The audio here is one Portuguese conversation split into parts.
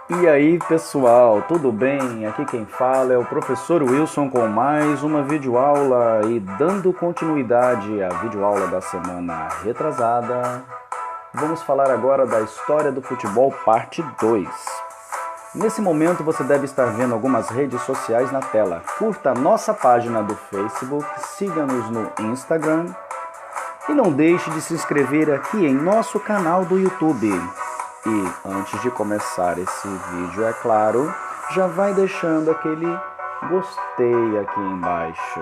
E aí pessoal, tudo bem? Aqui quem fala é o professor Wilson com mais uma videoaula e dando continuidade à videoaula da semana retrasada, vamos falar agora da história do futebol parte 2. Nesse momento você deve estar vendo algumas redes sociais na tela. Curta a nossa página do Facebook, siga-nos no Instagram e não deixe de se inscrever aqui em nosso canal do YouTube. E antes de começar esse vídeo, é claro, já vai deixando aquele gostei aqui embaixo.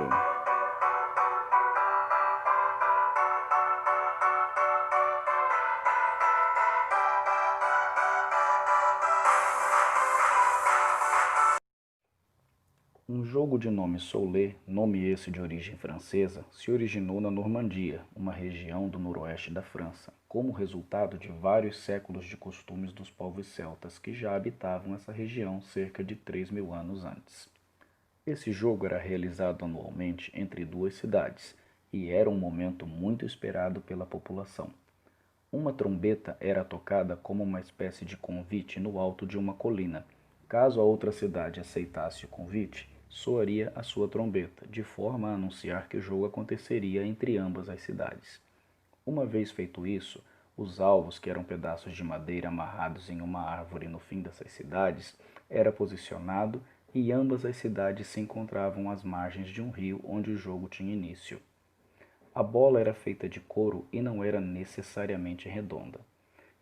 Um jogo de nome Soulé, nome esse de origem francesa, se originou na Normandia, uma região do noroeste da França, como resultado de vários séculos de costumes dos povos celtas que já habitavam essa região cerca de 3.000 anos antes. Esse jogo era realizado anualmente entre duas cidades e era um momento muito esperado pela população. Uma trombeta era tocada como uma espécie de convite no alto de uma colina. Caso a outra cidade aceitasse o convite, soaria a sua trombeta, de forma a anunciar que o jogo aconteceria entre ambas as cidades. Uma vez feito isso, os alvos, que eram pedaços de madeira amarrados em uma árvore no fim dessas cidades, era posicionado e ambas as cidades se encontravam às margens de um rio onde o jogo tinha início. A bola era feita de couro e não era necessariamente redonda.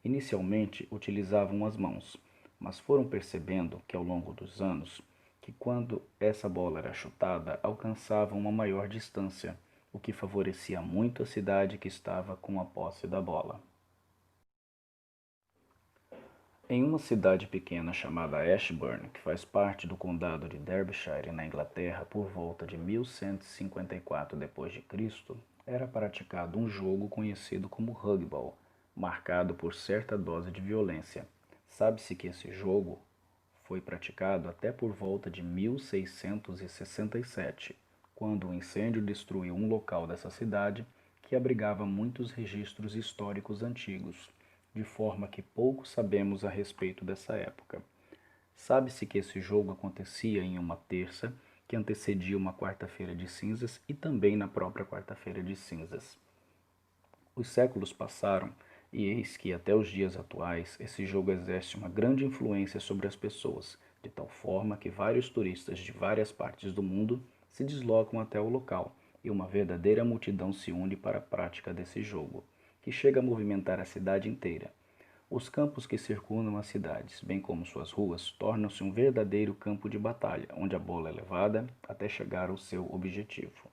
Inicialmente utilizavam as mãos, mas foram percebendo que ao longo dos anos, que quando essa bola era chutada, alcançava uma maior distância, o que favorecia muito a cidade que estava com a posse da bola. Em uma cidade pequena chamada Ashburn, que faz parte do condado de Derbyshire, na Inglaterra, por volta de 1154 d.C., era praticado um jogo conhecido como rugby, marcado por certa dose de violência. Sabe-se que esse jogo foi praticado até por volta de 1667, quando um incêndio destruiu um local dessa cidade que abrigava muitos registros históricos antigos, de forma que pouco sabemos a respeito dessa época. Sabe-se que esse jogo acontecia em uma terça, que antecedia uma quarta-feira de cinzas e também na própria quarta-feira de cinzas. Os séculos passaram e eis que, até os dias atuais, esse jogo exerce uma grande influência sobre as pessoas, de tal forma que vários turistas de várias partes do mundo se deslocam até o local e uma verdadeira multidão se une para a prática desse jogo, que chega a movimentar a cidade inteira. Os campos que circundam as cidades, bem como suas ruas, tornam-se um verdadeiro campo de batalha, onde a bola é levada até chegar ao seu objetivo.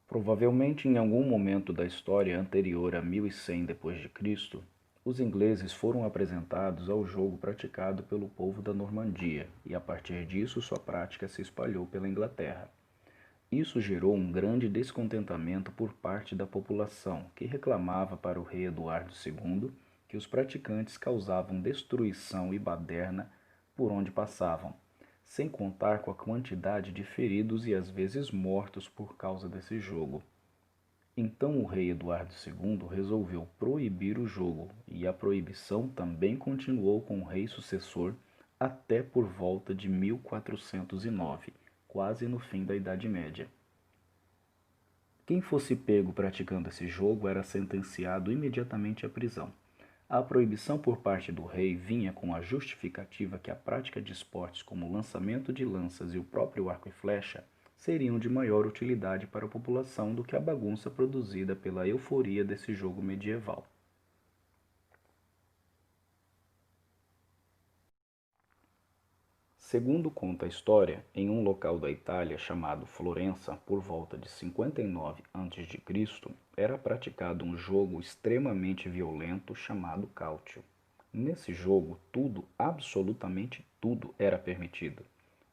Provavelmente em algum momento da história anterior a 1100 d.C., os ingleses foram apresentados ao jogo praticado pelo povo da Normandia, e a partir disso sua prática se espalhou pela Inglaterra. Isso gerou um grande descontentamento por parte da população, que reclamava para o rei Eduardo II que os praticantes causavam destruição e baderna por onde passavam, sem contar com a quantidade de feridos e às vezes mortos por causa desse jogo. Então o rei Eduardo II resolveu proibir o jogo, e a proibição também continuou com o rei sucessor até por volta de 1409, quase no fim da Idade Média. Quem fosse pego praticando esse jogo era sentenciado imediatamente à prisão. A proibição por parte do rei vinha com a justificativa que a prática de esportes como o lançamento de lanças e o próprio arco e flecha seriam de maior utilidade para a população do que a bagunça produzida pela euforia desse jogo medieval. Segundo conta a história, em um local da Itália chamado Florença, por volta de 59 a.C., era praticado um jogo extremamente violento chamado Calcio. Nesse jogo, tudo, absolutamente tudo, era permitido.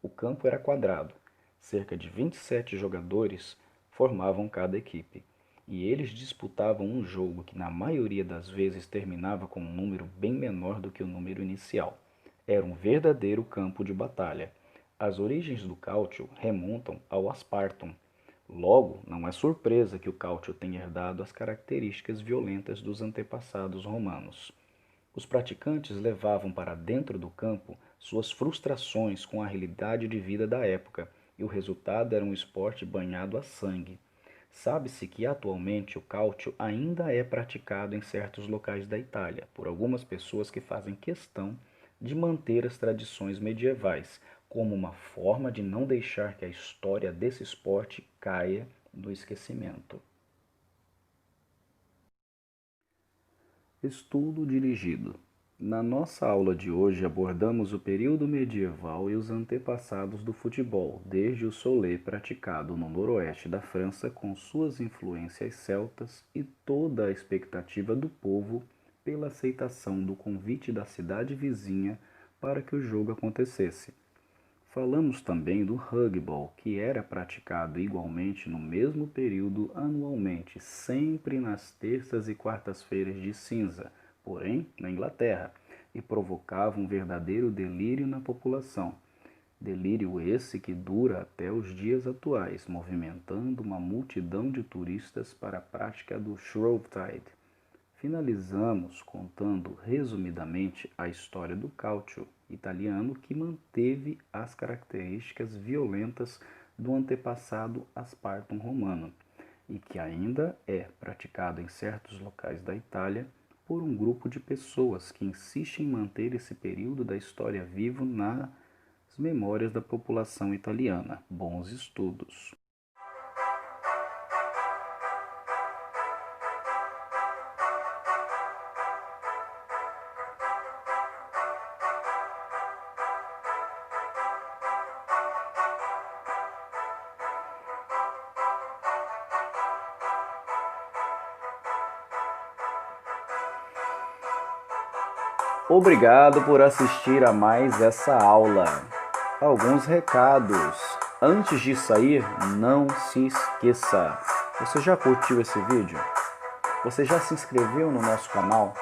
O campo era quadrado, cerca de 27 jogadores formavam cada equipe, e eles disputavam um jogo que na maioria das vezes terminava com um número bem menor do que o número inicial. Era um verdadeiro campo de batalha. As origens do Cáutio remontam ao Aspartum. Logo, não é surpresa que o Cáutio tenha herdado as características violentas dos antepassados romanos. Os praticantes levavam para dentro do campo suas frustrações com a realidade de vida da época, e o resultado era um esporte banhado a sangue. Sabe-se que atualmente o cálcio ainda é praticado em certos locais da Itália, por algumas pessoas que fazem questão de manter as tradições medievais, como uma forma de não deixar que a história desse esporte caia no esquecimento. Estudo dirigido. Na nossa aula de hoje abordamos o período medieval e os antepassados do futebol, desde o solé praticado no noroeste da França com suas influências celtas e toda a expectativa do povo pela aceitação do convite da cidade vizinha para que o jogo acontecesse. Falamos também do rugby, que era praticado igualmente no mesmo período anualmente, sempre nas terças e quartas-feiras de cinza, porém na Inglaterra, e provocava um verdadeiro delírio na população. Delírio esse que dura até os dias atuais, movimentando uma multidão de turistas para a prática do Shrovetide. Finalizamos contando resumidamente a história do cálcio italiano que manteve as características violentas do antepassado Aspartam romano e que ainda é praticado em certos locais da Itália por um grupo de pessoas que insistem em manter esse período da história vivo nas memórias da população italiana. Bons estudos! Obrigado por assistir a mais essa aula. Alguns recados. Antes de sair, não se esqueça. Você já curtiu esse vídeo? Você já se inscreveu no nosso canal?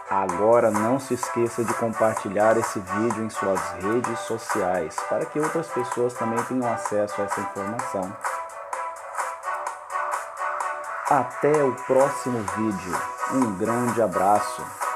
Agora não se esqueça de compartilhar esse vídeo em suas redes sociais para que outras pessoas também tenham acesso a essa informação. Até o próximo vídeo. Um grande abraço.